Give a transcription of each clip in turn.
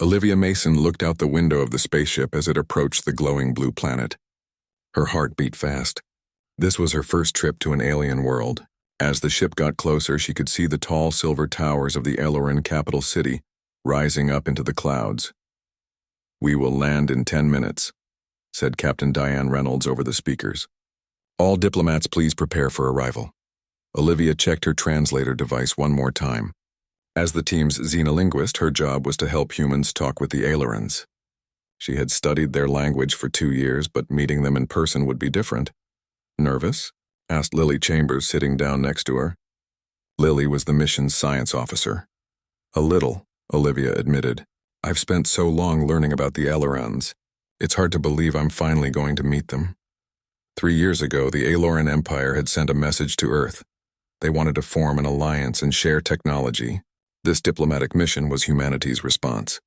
Olivia Mason looked out the window of the spaceship as it approached the glowing blue planet. Her heart beat fast. This was her first trip to an alien world. As the ship got closer, she could see the tall silver towers of the Aileron capital city rising up into the clouds. "We will land in 10 minutes, said Captain Diane Reynolds over the speakers. "All diplomats please prepare for arrival." Olivia checked her translator device one more time. As the team's xenolinguist, her job was to help humans talk with the Ailerons. She had studied their language for 2 years, but meeting them in person would be different. "Nervous?" asked Lily Chambers, sitting down next to her. Lily was the mission's science officer. "A little," Olivia admitted. "I've spent so long learning about the Ailerons. It's hard to believe I'm finally going to meet them." 3 years ago, the Aileron Empire had sent a message to Earth. They wanted to form an alliance and share technology. This diplomatic mission was humanity's response.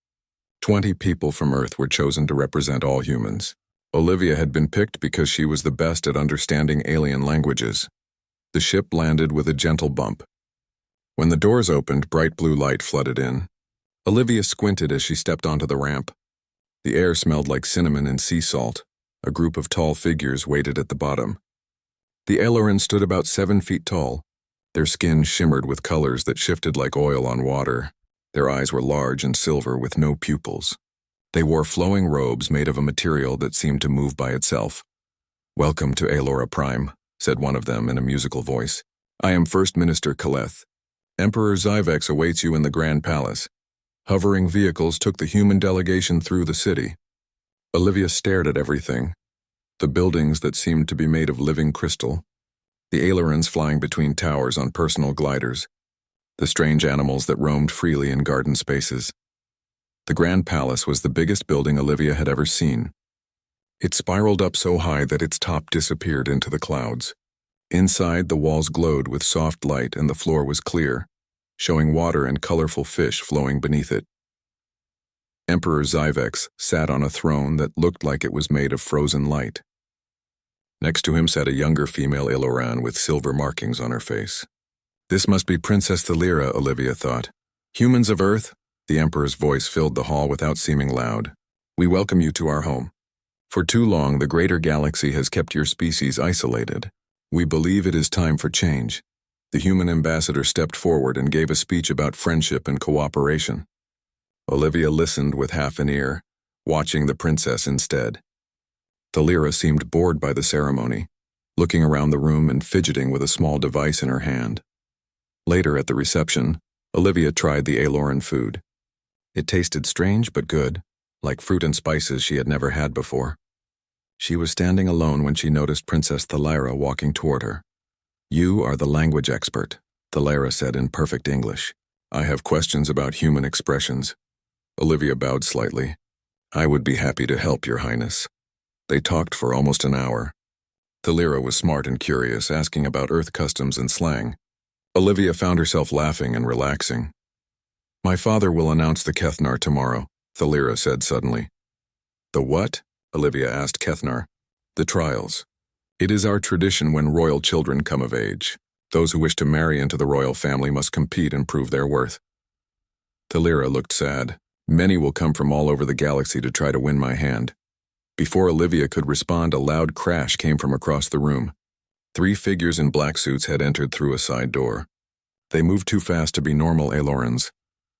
20 people from Earth were chosen to represent all humans. Olivia had been picked because she was the best at understanding alien languages. The ship landed with a gentle bump. When the doors opened, bright blue light flooded in. Olivia squinted as she stepped onto the ramp. The air smelled like cinnamon and sea salt. A group of tall figures waited at the bottom. The Ailerons stood about 7 feet tall. Their skin shimmered with colors that shifted like oil on water. Their eyes were large and silver with no pupils. They wore flowing robes made of a material that seemed to move by itself. "Welcome to Aelora Prime," said one of them in a musical voice. "I am First Minister Kaleth. Emperor Zyvex awaits you in the Grand Palace." Hovering vehicles took the human delegation through the city. Olivia stared at everything. The buildings that seemed to be made of living crystal. The Ailerons flying between towers on personal gliders. The strange animals that roamed freely in garden spaces. The Grand Palace was the biggest building Olivia had ever seen. It spiraled up so high that its top disappeared into the clouds. Inside, the walls glowed with soft light and the floor was clear, showing water and colorful fish flowing beneath it. Emperor Zyvex sat on a throne that looked like it was made of frozen light. Next to him sat a younger female Aileron with silver markings on her face. "This must be Princess Thalira," Olivia thought. "Humans of Earth?" The Emperor's voice filled the hall without seeming loud. "We welcome you to our home. For too long, the greater galaxy has kept your species isolated. We believe it is time for change." The human ambassador stepped forward and gave a speech about friendship and cooperation. Olivia listened with half an ear, watching the princess instead. Thalira seemed bored by the ceremony, looking around the room and fidgeting with a small device in her hand. Later at the reception, Olivia tried the Aileron food. It tasted strange but good, like fruit and spices she had never had before. She was standing alone when she noticed Princess Thalira walking toward her. "You are the language expert," Thalira said in perfect English. "I have questions about human expressions." Olivia bowed slightly. "I would be happy to help, Your Highness." They talked for almost an hour. Thalira was smart and curious, asking about Earth customs and slang. Olivia found herself laughing and relaxing. "My father will announce the Kethnar tomorrow," Thalira said suddenly. "The what?" Olivia asked Kethnar. "The trials. It is our tradition when royal children come of age. Those who wish to marry into the royal family must compete and prove their worth." Thalira looked sad. "Many will come from all over the galaxy to try to win my hand." Before Olivia could respond, a loud crash came from across the room. 3 figures in black suits had entered through a side door. They moved too fast to be normal Ailorons.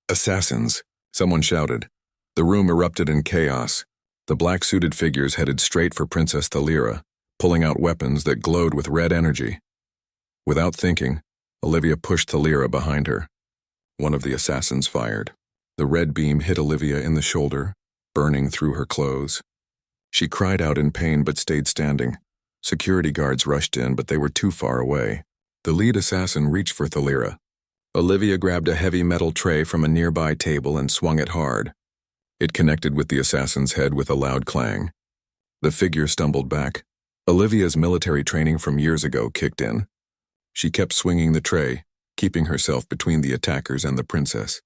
"Assassins!" someone shouted. The room erupted in chaos. The black-suited figures headed straight for Princess Thalira, pulling out weapons that glowed with red energy. Without thinking, Olivia pushed Thalira behind her. One of the assassins fired. The red beam hit Olivia in the shoulder, burning through her clothes. She cried out in pain but stayed standing. Security guards rushed in, but they were too far away. The lead assassin reached for Thalira. Olivia grabbed a heavy metal tray from a nearby table and swung it hard. It connected with the assassin's head with a loud clang. The figure stumbled back. Olivia's military training from years ago kicked in. She kept swinging the tray, keeping herself between the attackers and the princess.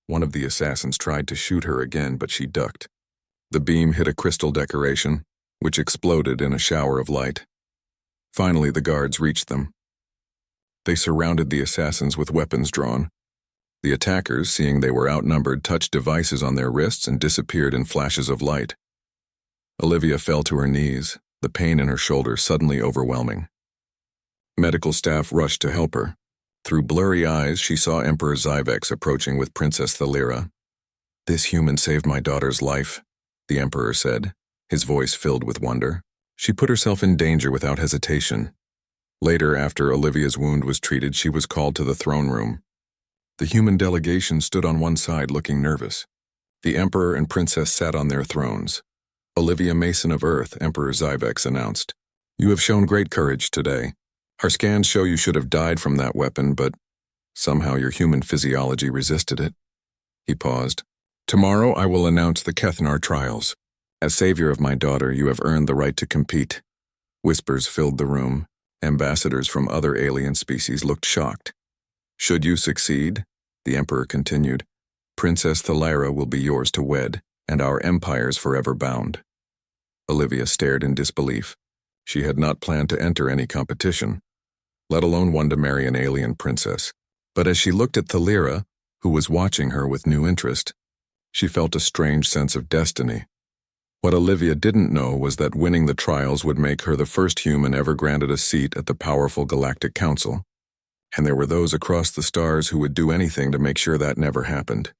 One of the assassins tried to shoot her again, but she ducked. The beam hit a crystal decoration, which exploded in a shower of light. Finally, the guards reached them. They surrounded the assassins with weapons drawn. The attackers, seeing they were outnumbered, touched devices on their wrists and disappeared in flashes of light. Olivia fell to her knees, the pain in her shoulder suddenly overwhelming. Medical staff rushed to help her. Through blurry eyes, she saw Emperor Zyvex approaching with Princess Thalira. "This human saved my daughter's life," the Emperor said, his voice filled with wonder. She put herself in danger without hesitation. Later, after Olivia's wound was treated, she was called to the throne room. The human delegation stood on one side looking nervous. The Emperor and Princess sat on their thrones. "Olivia Mason of Earth," Emperor Zyvex announced. "You have shown great courage today. Our scans show you should have died from that weapon, but somehow your human physiology resisted it." He paused. "Tomorrow I will announce the Kethnar trials. As savior of my daughter, you have earned the right to compete." Whispers filled the room. Ambassadors from other alien species looked shocked. "Should you succeed," the Emperor continued, "Princess Thalira will be yours to wed, and our empires forever bound." Olivia stared in disbelief. She had not planned to enter any competition, let alone one to marry an alien princess. But as she looked at Thalira, who was watching her with new interest, she felt a strange sense of destiny. What Olivia didn't know was that winning the trials would make her the first human ever granted a seat at the powerful Galactic Council. And there were those across the stars who would do anything to make sure that never happened.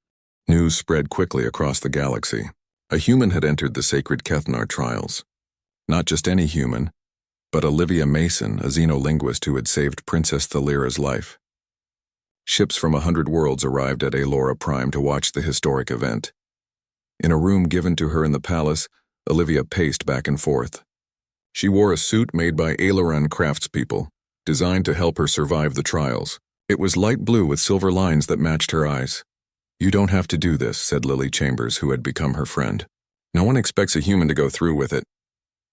News spread quickly across the galaxy. A human had entered the sacred Kethnar trials. Not just any human, but Olivia Mason, a xenolinguist who had saved Princess Thalira's life. Ships from 100 worlds arrived at Alora Prime to watch the historic event. In a room given to her in the palace, Olivia paced back and forth. She wore a suit made by Aloran craftspeople, designed to help her survive the trials. It was light blue with silver lines that matched her eyes. "You don't have to do this," said Lily Chambers, who had become her friend. "No one expects a human to go through with it."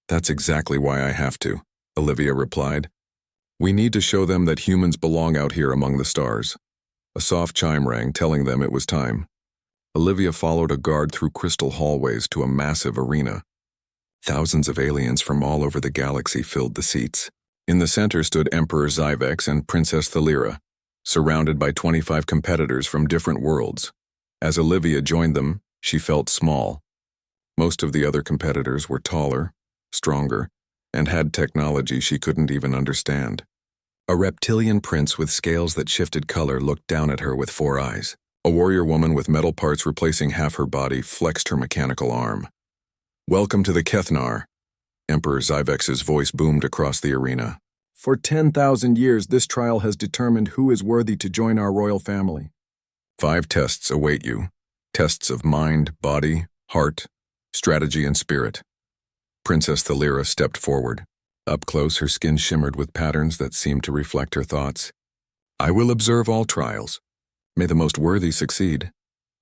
"That's exactly why I have to," Olivia replied. "We need to show them that humans belong out here among the stars." A soft chime rang, telling them it was time. Olivia followed a guard through crystal hallways to a massive arena. Thousands of aliens from all over the galaxy filled the seats. In the center stood Emperor Zyvex and Princess Thalira, surrounded by 25 competitors from different worlds. As Olivia joined them, she felt small. Most of the other competitors were taller, stronger, and had technology she couldn't even understand. A reptilian prince with scales that shifted color looked down at her with 4 eyes. A warrior woman with metal parts replacing half her body flexed her mechanical arm. "Welcome to the Kethnar," Emperor Zyvex's voice boomed across the arena. "For 10,000 years, this trial has determined who is worthy to join our royal family. 5 tests await you. Tests of mind, body, heart, strategy, and spirit." Princess Thalira stepped forward. Up close, her skin shimmered with patterns that seemed to reflect her thoughts. "I will observe all trials. May the most worthy succeed."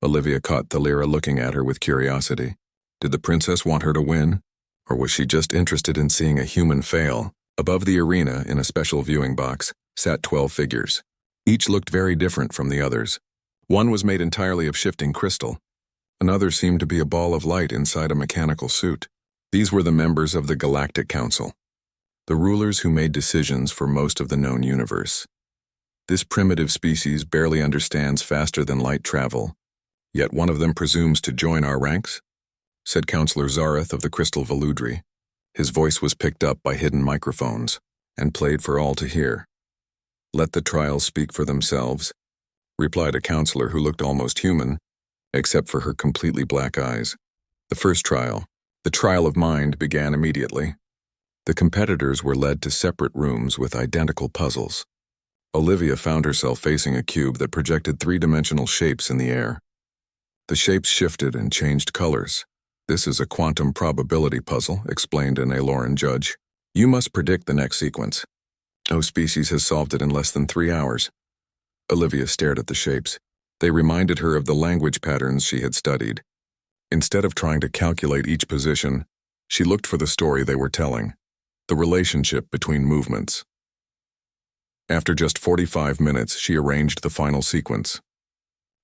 Olivia caught Thalira looking at her with curiosity. Did the princess want her to win? Or was she just interested in seeing a human fail? Above the arena, in a special viewing box, sat 12 figures. Each looked very different from the others. One was made entirely of shifting crystal. Another seemed to be a ball of light inside a mechanical suit. These were the members of the Galactic Council, the rulers who made decisions for most of the known universe. This primitive species barely understands faster than light travel, yet one of them presumes to join our ranks, said Counselor Zareth of the Crystal Veludri. His voice was picked up by hidden microphones and played for all to hear. "Let the trials speak for themselves," replied a counselor who looked almost human, except for her completely black eyes. The first trial, the trial of mind, began immediately. The competitors were led to separate rooms with identical puzzles. Olivia found herself facing a cube that projected 3-dimensional shapes in the air. The shapes shifted and changed colors. "This is a quantum probability puzzle," explained an Aloran judge. "You must predict the next sequence. No species has solved it in less than 3 hours." Olivia stared at the shapes. They reminded her of the language patterns she had studied. Instead of trying to calculate each position, she looked for the story they were telling, the relationship between movements. After just 45 minutes, she arranged the final sequence.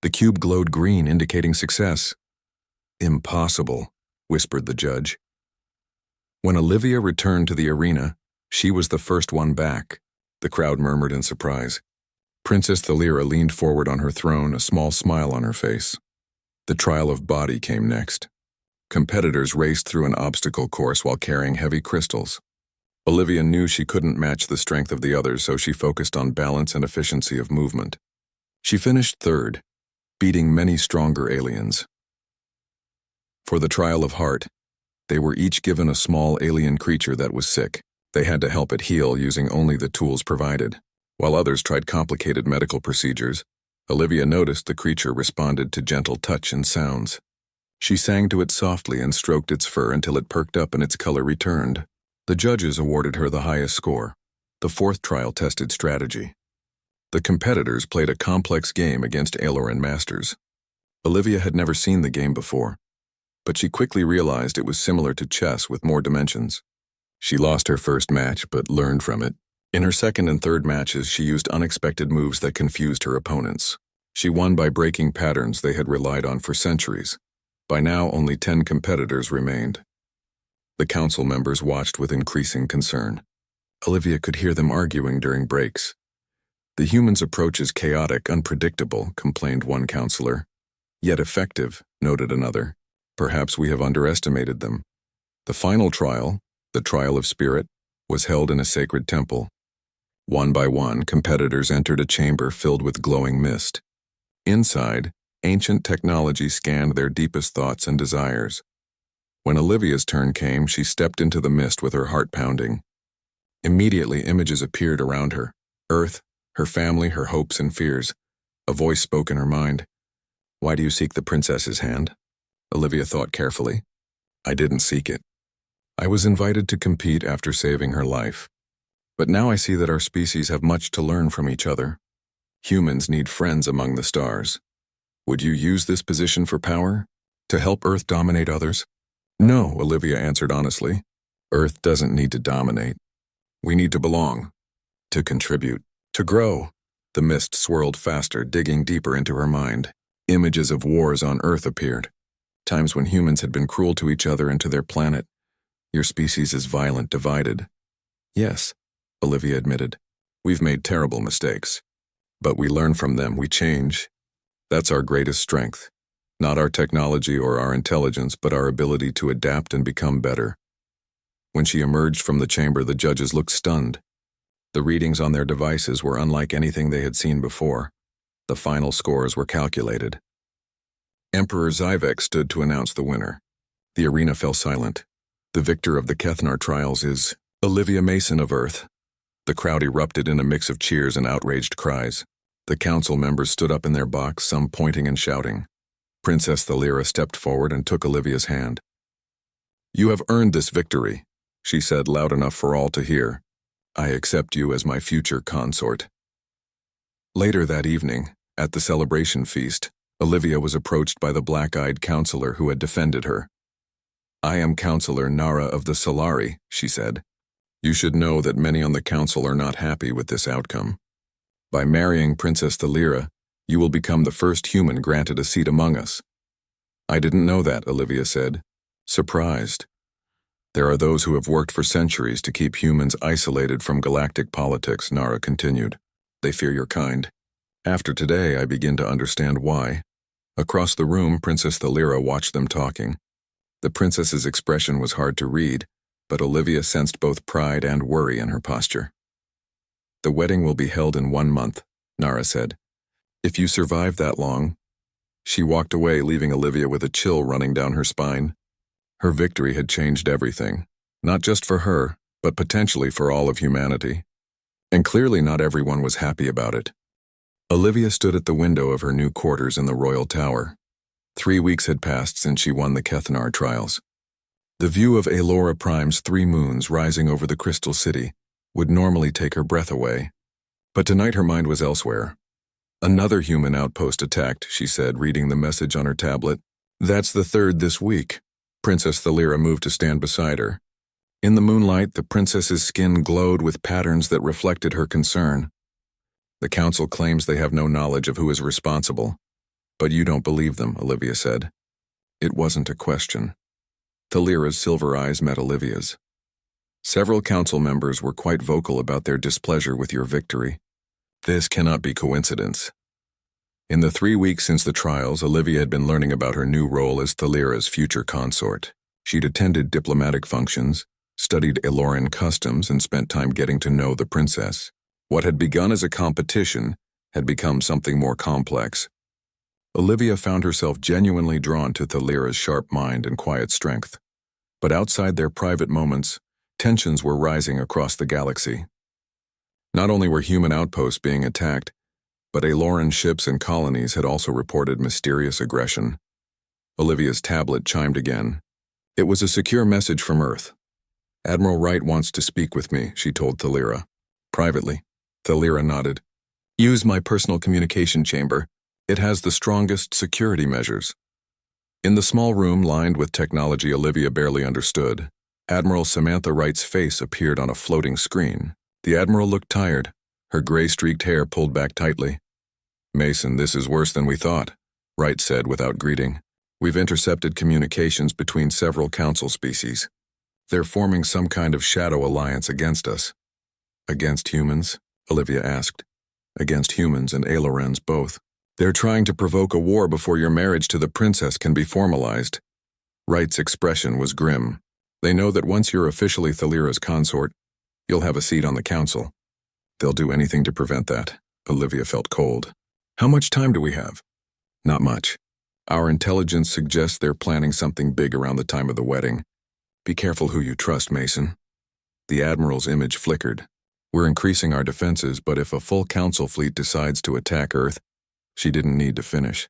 The cube glowed green, indicating success. "Impossible," whispered the judge. When Olivia returned to the arena, she was the first one back. The crowd murmured in surprise. Princess Thalira leaned forward on her throne, a small smile on her face. The trial of body came next. Competitors raced through an obstacle course while carrying heavy crystals. Olivia knew she couldn't match the strength of the others, so she focused on balance and efficiency of movement. She finished third, beating many stronger aliens. For the trial of heart, they were each given a small alien creature that was sick. They had to help it heal using only the tools provided. While others tried complicated medical procedures, Olivia noticed the creature responded to gentle touch and sounds. She sang to it softly and stroked its fur until it perked up and its color returned. The judges awarded her the highest score. The fourth trial tested strategy. The competitors played a complex game against Aloran masters. Olivia had never seen the game before, but she quickly realized it was similar to chess with more dimensions. She lost her first match, but learned from it. In her second and third matches, she used unexpected moves that confused her opponents. She won by breaking patterns they had relied on for centuries. By now, only 10 competitors remained. The council members watched with increasing concern. Olivia could hear them arguing during breaks. The humans' approach is chaotic, unpredictable, complained one counselor. Yet effective, noted another. Perhaps we have underestimated them. The final trial, the trial of spirit, was held in a sacred temple. One by one, competitors entered a chamber filled with glowing mist. Inside, ancient technology scanned their deepest thoughts and desires. When Olivia's turn came, she stepped into the mist with her heart pounding. Immediately, images appeared around her. Earth, her family, her hopes and fears. A voice spoke in her mind. "Why do you seek the princess's hand?" Olivia thought carefully. "I didn't seek it. I was invited to compete after saving her life. But now I see that our species have much to learn from each other. Humans need friends among the stars. Would you use this position for power? To help Earth dominate others?" "No," Olivia answered honestly. "Earth doesn't need to dominate. We need to belong, to contribute, to grow." The mist swirled faster, digging deeper into her mind. Images of wars on Earth appeared. Times when humans had been cruel to each other and to their planet. "Your species is violent, divided." "Yes," Olivia admitted. "We've made terrible mistakes. But we learn from them, we change. That's our greatest strength. Not our technology or our intelligence, but our ability to adapt and become better." When she emerged from the chamber, the judges looked stunned. The readings on their devices were unlike anything they had seen before. The final scores were calculated. Emperor Zyvek stood to announce the winner. The arena fell silent. "The victor of the Kethnar trials is Olivia Mason of Earth." The crowd erupted in a mix of cheers and outraged cries. The council members stood up in their box, some pointing and shouting. Princess Thalira stepped forward and took Olivia's hand. "You have earned this victory," she said loud enough for all to hear. "I accept you as my future consort." Later that evening, at the celebration feast, Olivia was approached by the black-eyed counselor who had defended her. "I am Counselor Nara of the Solari," she said. "You should know that many on the council are not happy with this outcome. By marrying Princess Thalira, you will become the first human granted a seat among us." "I didn't know that," Olivia said, surprised. "There are those who have worked for centuries to keep humans isolated from galactic politics," Nara continued. "They fear your kind. After today, I begin to understand why." Across the room, Princess Thalira watched them talking. The princess's expression was hard to read, but Olivia sensed both pride and worry in her posture. "The wedding will be held in 1 month," Nara said. "If you survive that long..." She walked away, leaving Olivia with a chill running down her spine. Her victory had changed everything, not just for her, but potentially for all of humanity. And clearly not everyone was happy about it. Olivia stood at the window of her new quarters in the Royal Tower. 3 weeks had passed since she won the Kethnar trials. The view of Aelora Prime's 3 moons rising over the Crystal City would normally take her breath away. But tonight her mind was elsewhere. "Another human outpost attacked," she said, reading the message on her tablet. "That's the 3rd this week." Princess Thalira moved to stand beside her. In the moonlight, the princess's skin glowed with patterns that reflected her concern. "The council claims they have no knowledge of who is responsible. But you don't believe them," Olivia said. It wasn't a question. Thalira's silver eyes met Olivia's. "Several council members were quite vocal about their displeasure with your victory. This cannot be coincidence. In the 3 weeks since the trials, Olivia had been learning about her new role as Thalira's future consort. She'd attended diplomatic functions, studied Eloran customs, and spent time getting to know the princess. What had begun as a competition had become something more complex. Olivia found herself genuinely drawn to Thalira's sharp mind and quiet strength. But outside their private moments, tensions were rising across the galaxy. Not only were human outposts being attacked, but Eloran ships and colonies had also reported mysterious aggression. Olivia's tablet chimed again. It was a secure message from Earth. "Admiral Wright wants to speak with me," she told Thalira. "Privately." Thalira nodded. "Use my personal communication chamber. It has the strongest security measures." In the small room lined with technology Olivia barely understood, Admiral Samantha Wright's face appeared on a floating screen. The Admiral looked tired, her gray-streaked hair pulled back tightly. "Mason, this is worse than we thought," Wright said without greeting. "We've intercepted communications between several council species. They're forming some kind of shadow alliance against us." "Against humans?" Olivia asked. "Against humans and Aelorans both. They're trying to provoke a war before your marriage to the princess can be formalized." Wright's expression was grim. "They know that once you're officially Thalira's consort, you'll have a seat on the council. They'll do anything to prevent that." Olivia felt cold. "How much time do we have?" "Not much. Our intelligence suggests they're planning something big around the time of the wedding. Be careful who you trust, Mason." The Admiral's image flickered. "We're increasing our defenses, but if a full council fleet decides to attack Earth," she didn't need to finish.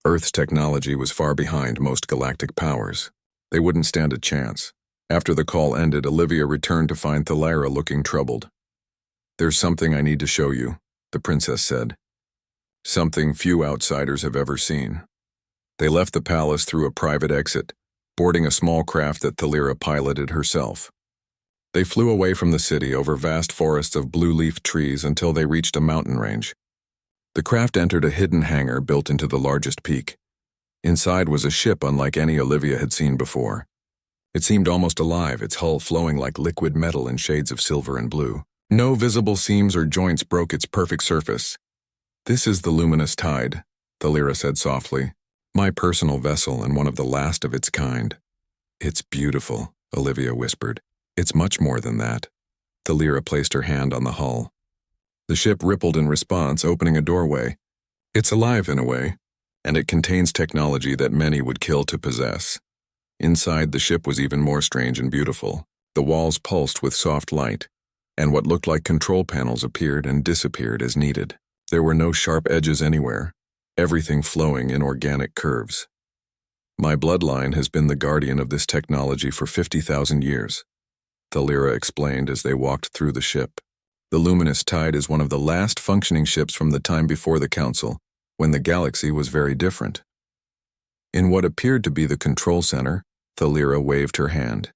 Earth's technology was far behind most galactic powers. They wouldn't stand a chance. After the call ended, Olivia returned to find Thalira looking troubled. "There's something I need to show you," the princess said. "Something few outsiders have ever seen." They left the palace through a private exit, boarding a small craft that Thalira piloted herself. They flew away from the city over vast forests of blue-leaf trees until they reached a mountain range. The craft entered a hidden hangar built into the largest peak. Inside was a ship unlike any Olivia had seen before. It seemed almost alive, its hull flowing like liquid metal in shades of silver and blue. No visible seams or joints broke its perfect surface. "This is the Luminous Tide," Thalira said softly. "My personal vessel and one of the last of its kind." "It's beautiful," Olivia whispered. "It's much more than that." Thalira placed her hand on the hull. The ship rippled in response, opening a doorway. "It's alive in a way, and it contains technology that many would kill to possess." Inside, the ship was even more strange and beautiful. The walls pulsed with soft light, and what looked like control panels appeared and disappeared as needed. There were no sharp edges anywhere, everything flowing in organic curves. "My bloodline has been the guardian of this technology for 50,000 years, Thalira explained as they walked through the ship. The Luminous Tide is one of the last functioning ships from the time before the Council, when the galaxy was very different. In what appeared to be the control center, Thalira waved her hand.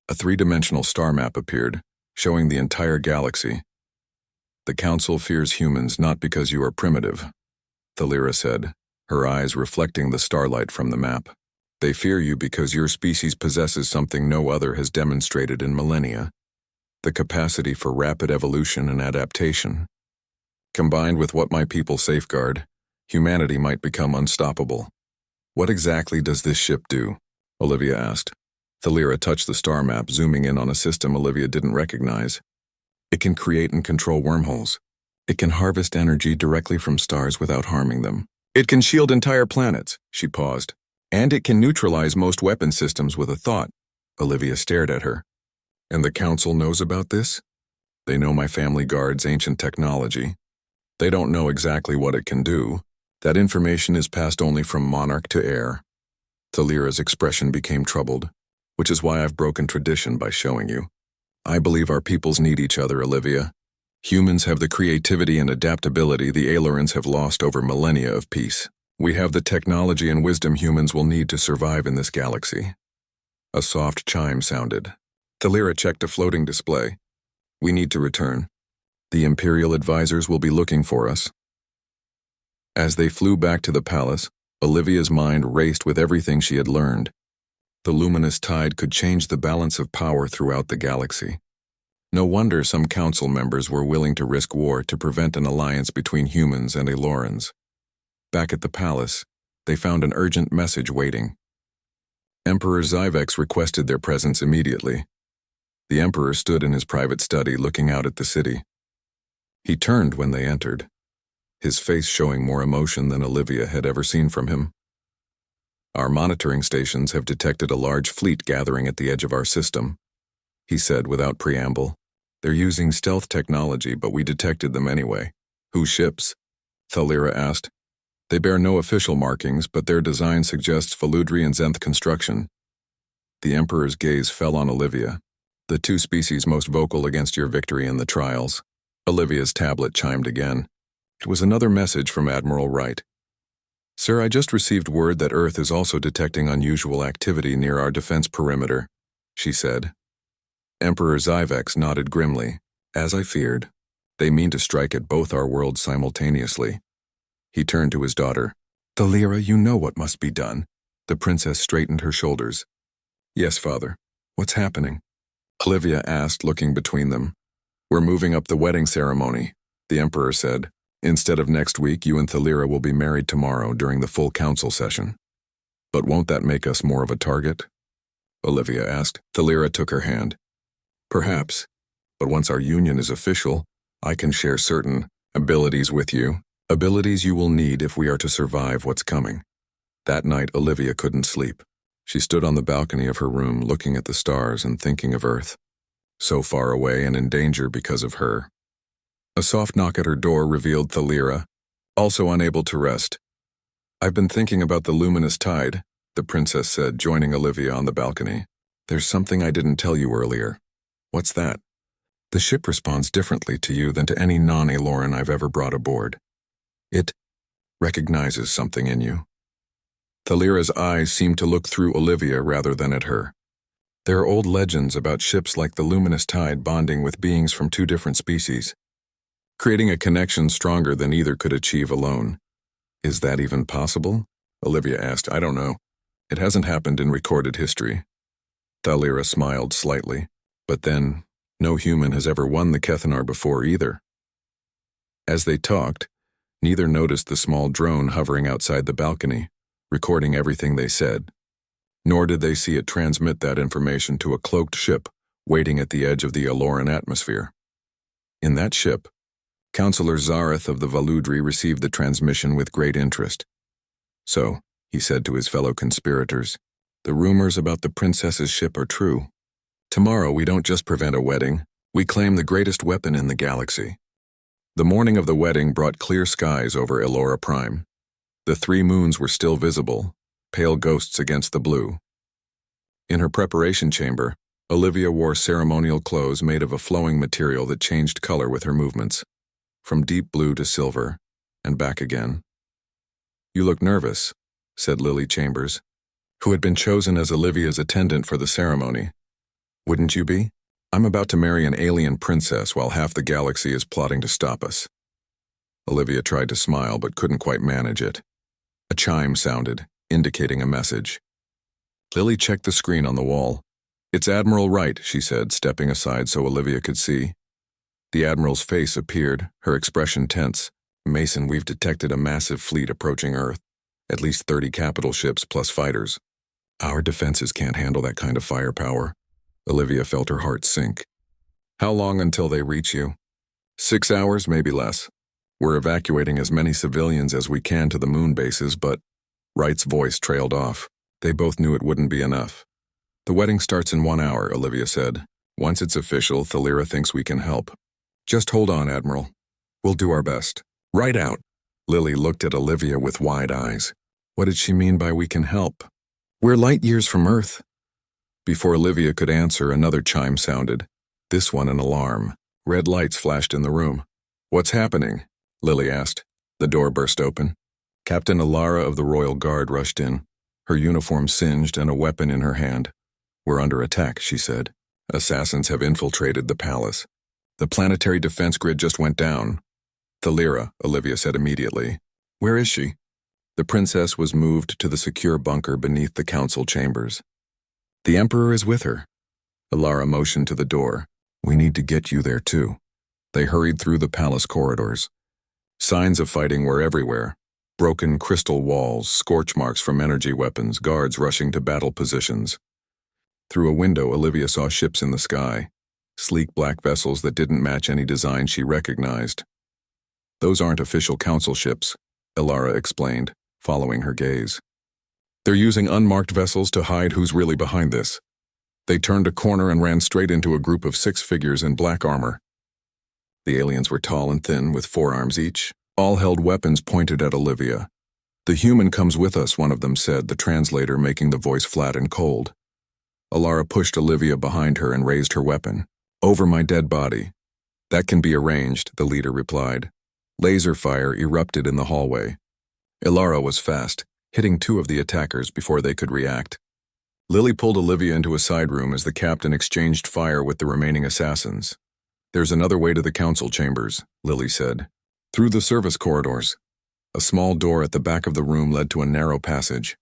A three-dimensional star map appeared, showing the entire galaxy. "The Council fears humans not because you are primitive," Thalira said, her eyes reflecting the starlight from the map. "They fear you because your species possesses something no other has demonstrated in millennia. The capacity for rapid evolution and adaptation. Combined with what my people safeguard, humanity might become unstoppable." "What exactly does this ship do?" Olivia asked. Thalira touched the star map, zooming in on a system Olivia didn't recognize. "It can create and control wormholes. It can harvest energy directly from stars without harming them. It can shield entire planets," she paused. "And it can neutralize most weapon systems with a thought." Olivia stared at her. "And the Council knows about this?" "They know my family guards ancient technology. They don't know exactly what it can do. That information is passed only from monarch to heir." Thalira's expression became troubled, "Which is why I've broken tradition by showing you. I believe our peoples need each other, Olivia. Humans have the creativity and adaptability the Aelorans have lost over millennia of peace. We have the technology and wisdom humans will need to survive in this galaxy." A soft chime sounded. Thalira checked a floating display. "We need to return. The Imperial advisors will be looking for us." As they flew back to the palace, Olivia's mind raced with everything she had learned. The Luminous Tide could change the balance of power throughout the galaxy. No wonder some council members were willing to risk war to prevent an alliance between humans and Elorans. Back at the palace, they found an urgent message waiting. Emperor Zyvex requested their presence immediately. The Emperor stood in his private study looking out at the city. He turned when they entered, his face showing more emotion than Olivia had ever seen from him. "Our monitoring stations have detected a large fleet gathering at the edge of our system," he said without preamble. "They're using stealth technology, but we detected them anyway." "Whose ships?" Thalira asked. "They bear no official markings, but their design suggests Faludri and Zenth construction." The Emperor's gaze fell on Olivia. "The two species most vocal against your victory in the trials." Olivia's tablet chimed again. It was another message from Admiral Wright. "Sir, I just received word that Earth is also detecting unusual activity near our defense perimeter," she said. Emperor Zyvex nodded grimly. "As I feared. They mean to strike at both our worlds simultaneously." He turned to his daughter. "Thalira, you know what must be done." The princess straightened her shoulders. "Yes, father. What's happening?" Olivia asked, looking between them. "We're moving up the wedding ceremony," the Emperor said. "Instead of next week, you and Thalira will be married tomorrow during the full council session." "But won't that make us more of a target?" Olivia asked. Thalira took her hand. "Perhaps, but once our union is official, I can share certain abilities with you, abilities you will need if we are to survive what's coming." That night, Olivia couldn't sleep. She stood on the balcony of her room looking at the stars and thinking of Earth, so far away and in danger because of her. A soft knock at her door revealed Thalira, also unable to rest. "I've been thinking about the luminous tide," the princess said, joining Olivia on the balcony. "There's something I didn't tell you earlier." "What's that?" "The ship responds differently to you than to any non-Eloran I've ever brought aboard. It recognizes something in you." Thalira's eyes seemed to look through Olivia rather than at her. "There are old legends about ships like the luminous tide bonding with beings from two different species, creating a connection stronger than either could achieve alone." "Is that even possible?" Olivia asked. "I don't know. It hasn't happened in recorded history." Thalira smiled slightly. "But then, no human has ever won the Kethanar before either." As they talked, neither noticed the small drone hovering outside the balcony, recording everything they said. Nor did they see it transmit that information to a cloaked ship waiting at the edge of the Eloran atmosphere. In that ship, Counselor Zareth of the Valudri received the transmission with great interest. "So," he said to his fellow conspirators, "the rumors about the princess's ship are true. Tomorrow we don't just prevent a wedding, we claim the greatest weapon in the galaxy." The morning of the wedding brought clear skies over Elora Prime. The 3 moons were still visible, pale ghosts against the blue. In her preparation chamber, Olivia wore ceremonial clothes made of a flowing material that changed color with her movements, from deep blue to silver, and back again. "You look nervous," said Lily Chambers, who had been chosen as Olivia's attendant for the ceremony. "Wouldn't you be? I'm about to marry an alien princess while half the galaxy is plotting to stop us." Olivia tried to smile but couldn't quite manage it. A chime sounded, indicating a message. Lily checked the screen on the wall. "It's Admiral Wright," she said, stepping aside so Olivia could see. The Admiral's face appeared, her expression tense. "Mason, we've detected a massive fleet approaching Earth. At least 30 capital ships plus fighters. Our defenses can't handle that kind of firepower." Olivia felt her heart sink. "How long until they reach you?" 6 hours, maybe less. We're evacuating as many civilians as we can to the moon bases, but..." Wright's voice trailed off. They both knew it wouldn't be enough. "The wedding starts in 1 hour," Olivia said. "Once it's official, Thalira thinks we can help. Just hold on, Admiral. We'll do our best." "Right out." Lily looked at Olivia with wide eyes. What did she mean by we can help? "We're light years from Earth." Before Olivia could answer, another chime sounded. This one an alarm. Red lights flashed in the room. "What's happening?" Lily asked. The door burst open. Captain Alara of the Royal Guard rushed in, her uniform singed and a weapon in her hand. "We're under attack," she said. "Assassins have infiltrated the palace. The planetary defense grid just went down." "Thalira," Olivia said immediately. "Where is she?" The princess was moved to the secure bunker beneath the council chambers. "The Emperor is with her." Alara motioned to the door. We need to get you there too. They hurried through the palace corridors. Signs of fighting were everywhere. Broken crystal walls, scorch marks from energy weapons, guards rushing to battle positions. Through a window, Olivia saw ships in the sky, sleek black vessels that didn't match any design she recognized. Those aren't official council ships, Ilara explained, following her gaze. They're using unmarked vessels to hide who's really behind this. They turned a corner and ran straight into a group of 6 figures in black armor. The aliens were tall and thin, with 4 arms each. All held weapons pointed at Olivia. "The human comes with us," one of them said, the translator making the voice flat and cold. Ilara pushed Olivia behind her and raised her weapon. "Over my dead body." "That can be arranged," the leader replied. Laser fire erupted in the hallway. Ilara was fast, hitting 2 of the attackers before they could react. Lily pulled Olivia into a side room as the captain exchanged fire with the remaining assassins. "There's another way to the council chambers," Lily said. Through the service corridors. A small door at the back of the room led to a narrow passage.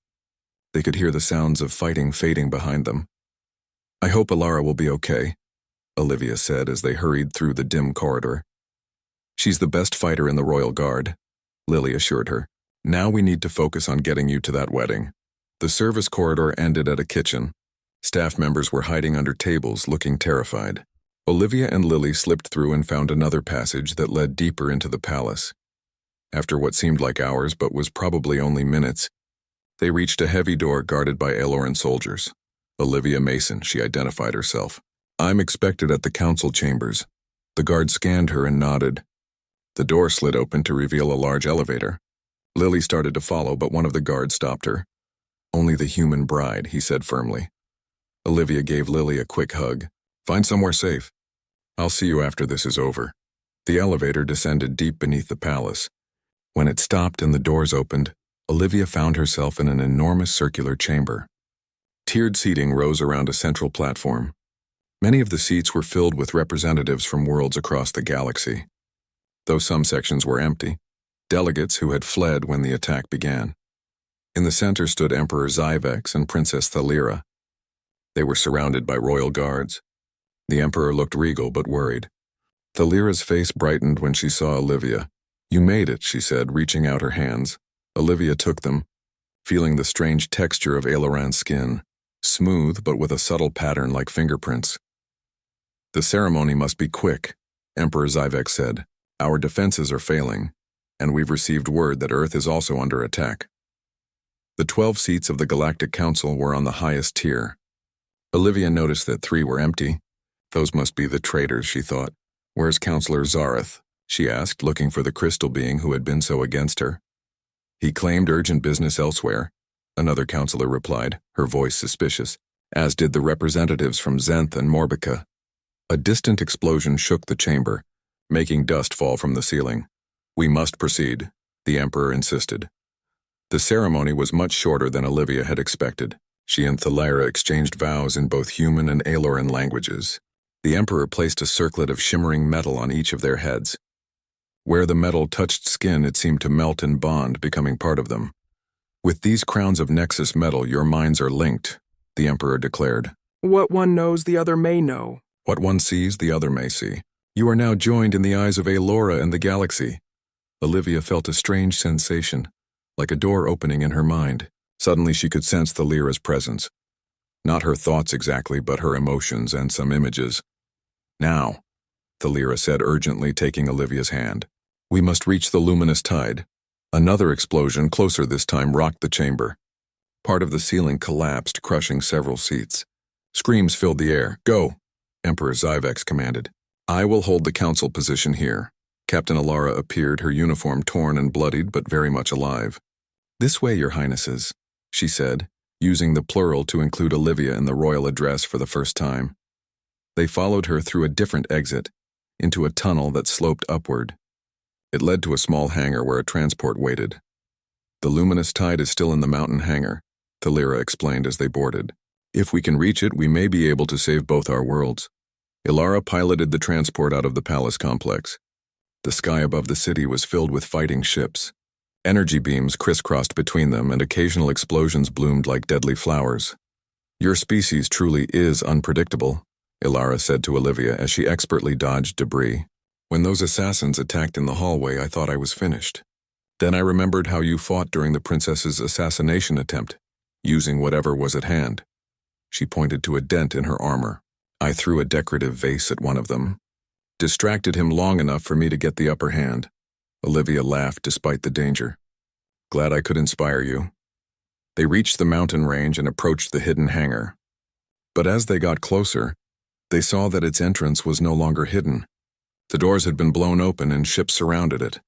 They could hear the sounds of fighting fading behind them. "I hope Ilara will be okay," Olivia said as they hurried through the dim corridor. "She's the best fighter in the Royal Guard," Lily assured her. "Now we need to focus on getting you to that wedding." The service corridor ended at a kitchen. Staff members were hiding under tables, looking terrified. Olivia and Lily slipped through and found another passage that led deeper into the palace. After what seemed like hours but was probably only minutes, they reached a heavy door guarded by Aloran soldiers. "Olivia Mason," she identified herself. "I'm expected at the council chambers." The guard scanned her and nodded. The door slid open to reveal a large elevator. Lily started to follow, but one of the guards stopped her. "Only the human bride," he said firmly. Olivia gave Lily a quick hug. "Find somewhere safe. I'll see you after this is over." The elevator descended deep beneath the palace. When it stopped and the doors opened, Olivia found herself in an enormous circular chamber. Tiered seating rose around a central platform. Many of the seats were filled with representatives from worlds across the galaxy. Though some sections were empty, delegates who had fled when the attack began. In the center stood Emperor Zyvex and Princess Thalira. They were surrounded by royal guards. The Emperor looked regal but worried. Thalira's face brightened when she saw Olivia. "You made it," she said, reaching out her hands. Olivia took them, feeling the strange texture of Aloran's skin, smooth but with a subtle pattern like fingerprints. "The ceremony must be quick," Emperor Zyvex said. "Our defenses are failing, and we've received word that Earth is also under attack." The 12 seats of the Galactic Council were on the highest tier. Olivia noticed that 3 were empty. Those must be the traitors, she thought. "Where's Counselor Zareth?" she asked, looking for the crystal being who had been so against her. "He claimed urgent business elsewhere," another counselor replied, her voice suspicious, as did the representatives from Zenth and Morbica. A distant explosion shook the chamber, making dust fall from the ceiling. "We must proceed," the Emperor insisted. The ceremony was much shorter than Olivia had expected. She and Thalira exchanged vows in both human and Aloran languages. The Emperor placed a circlet of shimmering metal on each of their heads. Where the metal touched skin, it seemed to melt and bond, becoming part of them. "With these crowns of Nexus metal, your minds are linked," the Emperor declared. "What one knows, the other may know." "What one sees, the other may see. You are now joined in the eyes of Alora and the galaxy." Olivia felt a strange sensation, like a door opening in her mind. Suddenly she could sense Thalira's presence. Not her thoughts exactly, but her emotions and some images. "Now," Thalira said urgently, taking Olivia's hand. "We must reach the luminous tide." Another explosion, closer this time, rocked the chamber. Part of the ceiling collapsed, crushing several seats. Screams filled the air. "Go," Emperor Zyvex commanded. "I will hold the council position here." Captain Ilara appeared, her uniform torn and bloodied, but very much alive. "This way, your highnesses," she said, using the plural to include Olivia in the royal address for the first time. They followed her through a different exit, into a tunnel that sloped upward. It led to a small hangar where a transport waited. "The luminous tide is still in the mountain hangar," Thalira explained as they boarded. "If we can reach it, we may be able to save both our worlds." Ilara piloted the transport out of the palace complex. The sky above the city was filled with fighting ships. Energy beams crisscrossed between them, and occasional explosions bloomed like deadly flowers. "Your species truly is unpredictable," Ilara said to Olivia as she expertly dodged debris. When those assassins attacked in the hallway, I thought I was finished. Then I remembered how you fought during the princess's assassination attempt, using whatever was at hand. She pointed to a dent in her armor. I threw a decorative vase at one of them. Distracted him long enough for me to get the upper hand. Olivia laughed despite the danger. Glad I could inspire you. They reached the mountain range and approached the hidden hangar. But as they got closer, they saw that its entrance was no longer hidden. The doors had been blown open and ships surrounded it.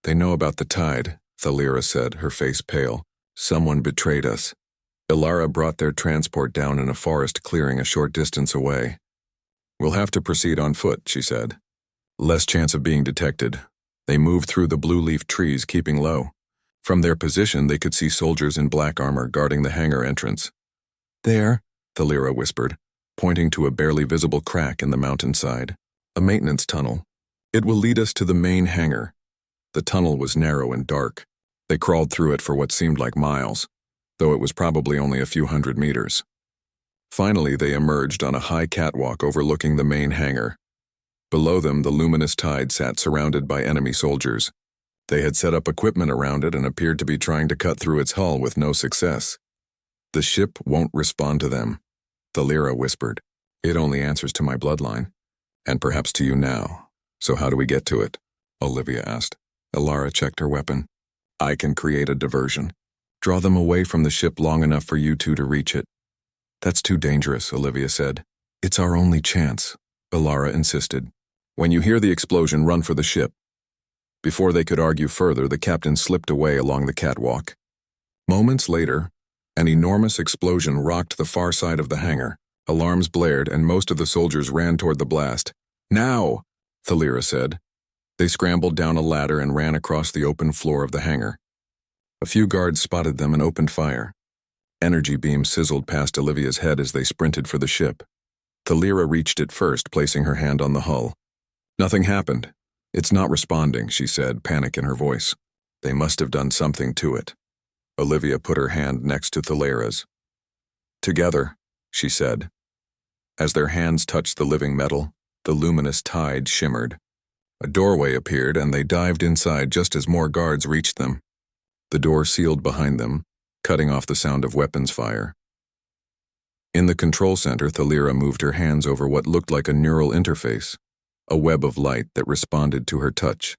They know about the tide, Thalira said, her face pale. Someone betrayed us. Ilara brought their transport down in a forest clearing a short distance away. We'll have to proceed on foot, she said. Less chance of being detected. They moved through the blue-leaf trees, keeping low. From their position, they could see soldiers in black armor guarding the hangar entrance. There, Thalira whispered, pointing to a barely visible crack in the mountainside. A maintenance tunnel. It will lead us to the main hangar. The tunnel was narrow and dark. They crawled through it for what seemed like miles, though it was probably only a few hundred meters. Finally, they emerged on a high catwalk overlooking the main hangar. Below them, the luminous tide sat surrounded by enemy soldiers. They had set up equipment around it and appeared to be trying to cut through its hull with no success. The ship won't respond to them, Thalira whispered. It only answers to my bloodline, and perhaps to you now. So how do we get to it? Olivia asked. Ilara checked her weapon. I can create a diversion. Draw them away from the ship long enough for you two to reach it. That's too dangerous, Olivia said. It's our only chance, Ilara insisted. When you hear the explosion, run for the ship. Before they could argue further, the captain slipped away along the catwalk. Moments later, an enormous explosion rocked the far side of the hangar. Alarms blared, and most of the soldiers ran toward the blast. Now, Thalira said. They scrambled down a ladder and ran across the open floor of the hangar. A few guards spotted them and opened fire. Energy beams sizzled past Olivia's head as they sprinted for the ship. Thalira reached it first, placing her hand on the hull. Nothing happened. It's not responding, she said, panic in her voice. They must have done something to it. Olivia put her hand next to Thalira's. Together, she said. As their hands touched the living metal, the luminous tide shimmered. A doorway appeared, and they dived inside just as more guards reached them. The door sealed behind them, cutting off the sound of weapons fire. In the control center, Thalira moved her hands over what looked like a neural interface, a web of light that responded to her touch.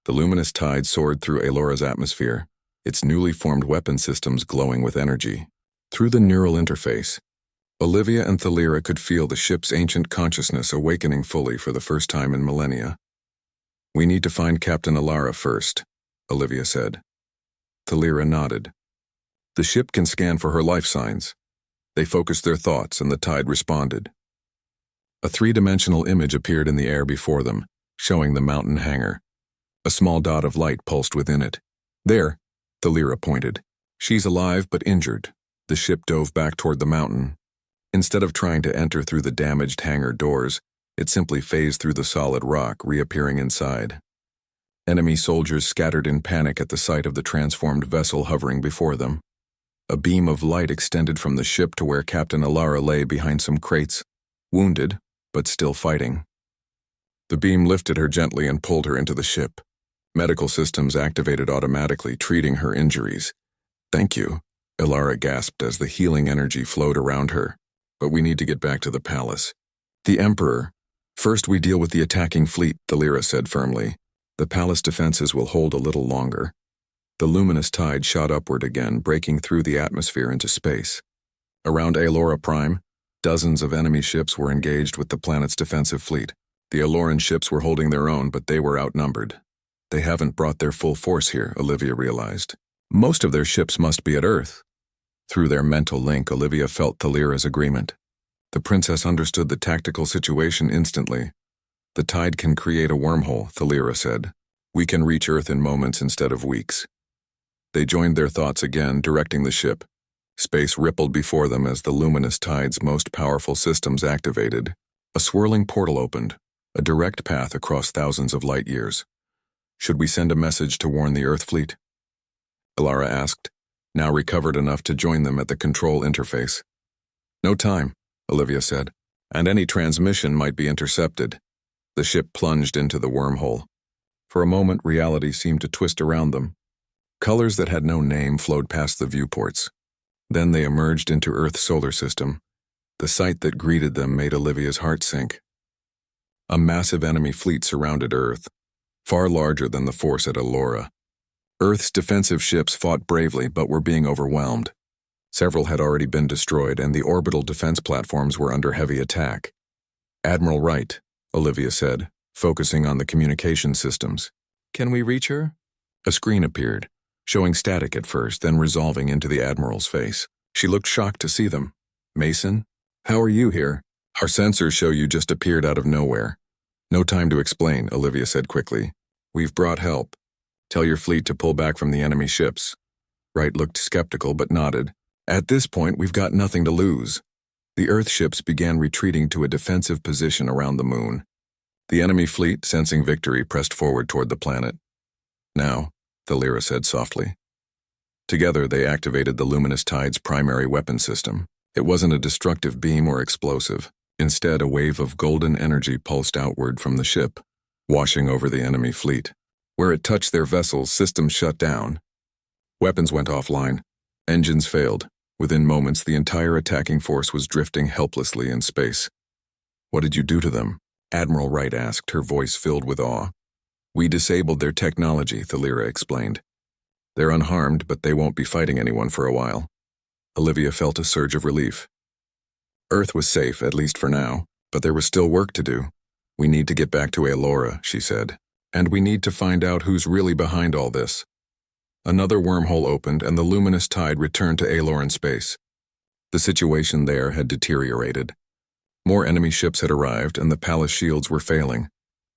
The luminous tide soared through Elora's atmosphere, its newly formed weapon systems glowing with energy. Through the neural interface, Olivia and Thalira could feel the ship's ancient consciousness awakening fully for the first time in millennia. We need to find Captain Ilara first, Olivia said. Thalira nodded. The ship can scan for her life signs. They focused their thoughts, and the tide responded. A three-dimensional image appeared in the air before them, showing the mountain hangar. A small dot of light pulsed within it. There, Thalira pointed. She's alive but injured. The ship dove back toward the mountain. Instead of trying to enter through the damaged hangar doors, it simply phased through the solid rock, reappearing inside. Enemy soldiers scattered in panic at the sight of the transformed vessel hovering before them. A beam of light extended from the ship to where Captain Ilara lay behind some crates, wounded, but still fighting. The beam lifted her gently and pulled her into the ship. Medical systems activated automatically, treating her injuries. Thank you, Ilara gasped as the healing energy flowed around her. But we need to get back to the palace. The Emperor. First we deal with the attacking fleet, Thalira said firmly. The palace defenses will hold a little longer. The luminous tide shot upward again, breaking through the atmosphere into space. Around Aelora Prime, dozens of enemy ships were engaged with the planet's defensive fleet. The Aeloran ships were holding their own, but they were outnumbered. They haven't brought their full force here, Olivia realized. Most of their ships must be at Earth. Through their mental link, Olivia felt Thalira's agreement. The princess understood the tactical situation instantly. The tide can create a wormhole, Thalira said. We can reach Earth in moments instead of weeks. They joined their thoughts again, directing the ship. Space rippled before them as the luminous tide's most powerful systems activated. A swirling portal opened, a direct path across thousands of light years. Should we send a message to warn the Earth fleet? Ilara asked, now recovered enough to join them at the control interface. No time, Olivia said. and any transmission might be intercepted. The ship plunged into the wormhole. For a moment, reality seemed to twist around them. Colors that had no name flowed past the viewports. Then they emerged into Earth's solar system. The sight that greeted them made Olivia's heart sink. A massive enemy fleet surrounded Earth, far larger than the force at Allura. Earth's defensive ships fought bravely but were being overwhelmed. Several had already been destroyed, and the orbital defense platforms were under heavy attack. "Admiral Wright," Olivia said, focusing on the communication systems. "Can we reach her?" A screen appeared, showing static at first, then resolving into the Admiral's face. She looked shocked to see them. "Mason? How are you here? Our sensors show you just appeared out of nowhere." "No time to explain," Olivia said quickly. "We've brought help. Tell your fleet to pull back from the enemy ships." Wright looked skeptical but nodded. "At this point, we've got nothing to lose." The Earth ships began retreating to a defensive position around the moon. The enemy fleet, sensing victory, pressed forward toward the planet. "Now," Thalira said softly. Together, they activated the Luminous Tide's primary weapon system. It wasn't a destructive beam or explosive. Instead, a wave of golden energy pulsed outward from the ship, washing over the enemy fleet. Where it touched their vessels, systems shut down. Weapons went offline. Engines failed. Within moments, the entire attacking force was drifting helplessly in space. "What did you do to them?" Admiral Wright asked, her voice filled with awe. "We disabled their technology," Thalira explained. "They're unharmed, but they won't be fighting anyone for a while." Olivia felt a surge of relief. Earth was safe, at least for now, but there was still work to do. "We need to get back to Allura," she said. "And we need to find out who's really behind all this." Another wormhole opened, and the Luminous Tide returned to Aloran space. The situation there had deteriorated. More enemy ships had arrived, and the palace shields were failing.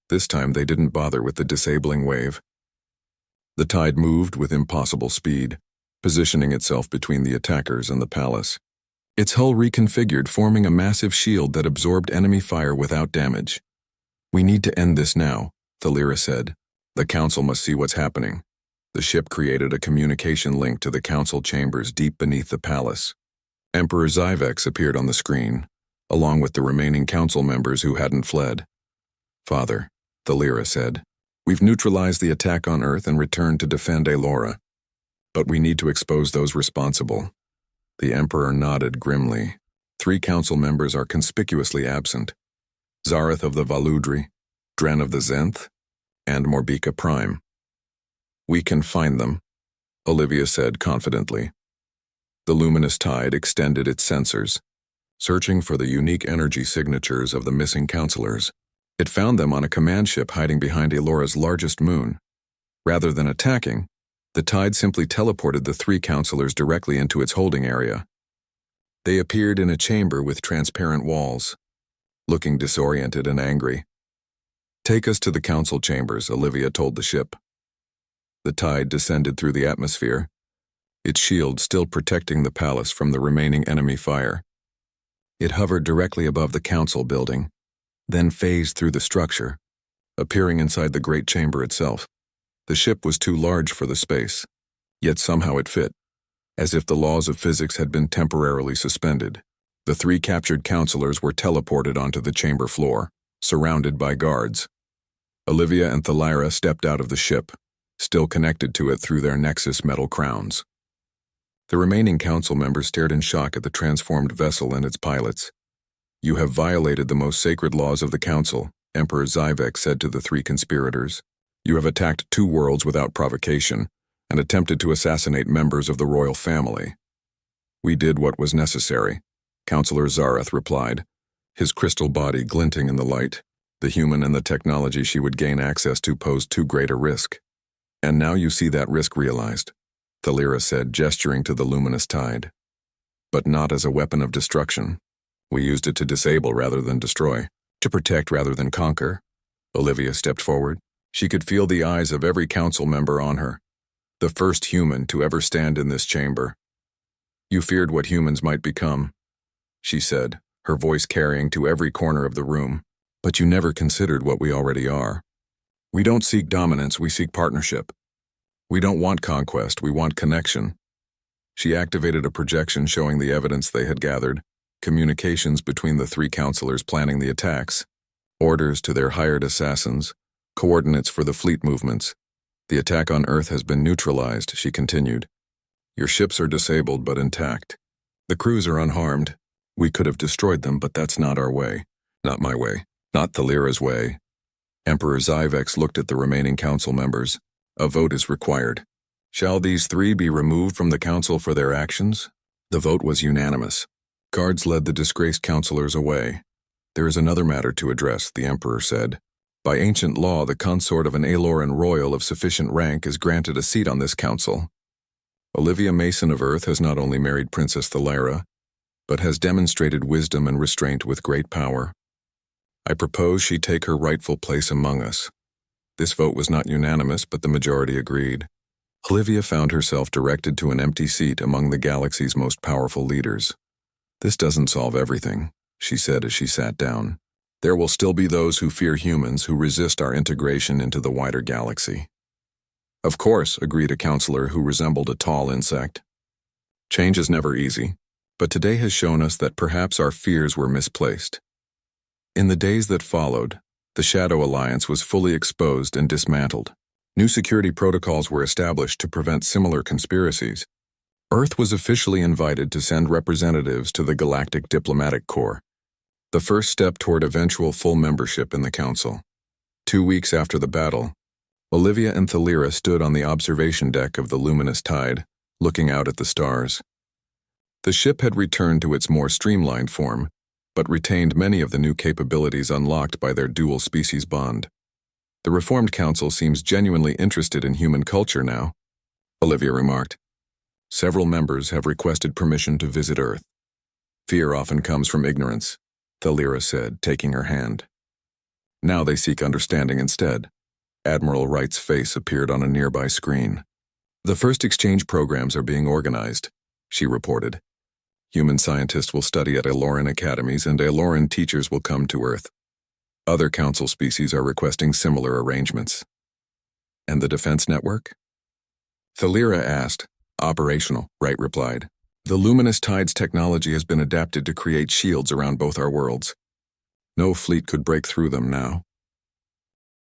This time they didn't bother with the disabling wave. The tide moved with impossible speed, positioning itself between the attackers and the palace. Its hull reconfigured, forming a massive shield that absorbed enemy fire without damage. "We need to end this now," Thalira said. "The council must see what's happening." The ship created a communication link to the council chambers deep beneath the palace. Emperor Zyvex appeared on the screen, along with the remaining council members who hadn't fled. "Father," Thalira said, "we've neutralized the attack on Earth and returned to defend Allura. But we need to expose those responsible." The Emperor nodded grimly. 3 council members are conspicuously absent: Zareth of the Valudri, Dren of the Zenth, and Morbika Prime. "We can find them," Olivia said confidently. The Luminous Tide extended its sensors, searching for the unique energy signatures of the missing counselors. It found them on a command ship hiding behind Allura's largest moon. Rather than attacking, the Tide simply teleported the 3 counselors directly into its holding area. They appeared in a chamber with transparent walls, looking disoriented and angry. "Take us to the council chambers," Olivia told the ship. The Tide descended through the atmosphere, its shield still protecting the palace from the remaining enemy fire. It hovered directly above the council building, then phased through the structure, appearing inside the great chamber itself. The ship was too large for the space, yet somehow it fit, as if the laws of physics had been temporarily suspended. The 3 captured counselors were teleported onto the chamber floor, surrounded by guards. Olivia and Thalira stepped out of the ship, still connected to it through their Nexus metal crowns. The remaining council members stared in shock at the transformed vessel and its pilots. "You have violated the most sacred laws of the council," Emperor Zyvex said to the 3 conspirators. "You have attacked 2 worlds without provocation and attempted to assassinate members of the royal family." "We did what was necessary," Councillor Zareth replied, his crystal body glinting in the light. The human and the technology she would gain access to posed too great a risk. "And now you see that risk realized," Thalira said, gesturing to the Luminous Tide. "But not as a weapon of destruction. We used it to disable rather than destroy, to protect rather than conquer." Olivia stepped forward. She could feel the eyes of every council member on her. The first human to ever stand in this chamber. "You feared what humans might become," she said, her voice carrying to every corner of the room. "But you never considered what we already are. We don't seek dominance, we seek partnership. We don't want conquest, we want connection." She activated a projection showing the evidence they had gathered. communications between the three counselors planning the attacks, orders to their hired assassins, coordinates for the fleet movements. The attack on Earth has been neutralized, she continued. Your ships are disabled but intact. The crews are unharmed. We could have destroyed them, but that's not our way. Not my way. Not Thalira's way. Emperor Zyvex looked at the remaining council members. A vote is required. Shall these three be removed from the council for their actions? The vote was unanimous. Guards led the disgraced counselors away. There is another matter to address, the Emperor said. By ancient law, the consort of an Aloran royal of sufficient rank is granted a seat on this council. Olivia Mason of Earth has not only married Princess Thalira, but has demonstrated wisdom and restraint with great power. I propose she take her rightful place among us. This vote was not unanimous, but the majority agreed. Olivia found herself directed to an empty seat among the galaxy's most powerful leaders. This doesn't solve everything, she said as she sat down. There will still be those who fear humans who resist our integration into the wider galaxy. Of course, agreed a counselor who resembled a tall insect. Change is never easy, but today has shown us that perhaps our fears were misplaced. In the days that followed, the Shadow Alliance was fully exposed and dismantled. New security protocols were established to prevent similar conspiracies. Earth was officially invited to send representatives to the Galactic Diplomatic Corps, the first step toward eventual full membership in the Council. 2 weeks after the battle, Olivia and Thalira stood on the observation deck of the luminous tide, looking out at the stars. The ship had returned to its more streamlined form, but retained many of the new capabilities unlocked by their dual species bond. The Reformed Council seems genuinely interested in human culture now, Olivia remarked. Several members have requested permission to visit Earth. Fear often comes from ignorance, Thalira said, taking her hand. Now they seek understanding instead. Admiral Wright's face appeared on a nearby screen. The first exchange programs are being organized, she reported. Human scientists will study at Aloran academies and Aloran teachers will come to Earth. Other council species are requesting similar arrangements. And the defense network? Thalira asked. Operational, Wright replied. The luminous tide's technology has been adapted to create shields around both our worlds. No fleet could break through them now.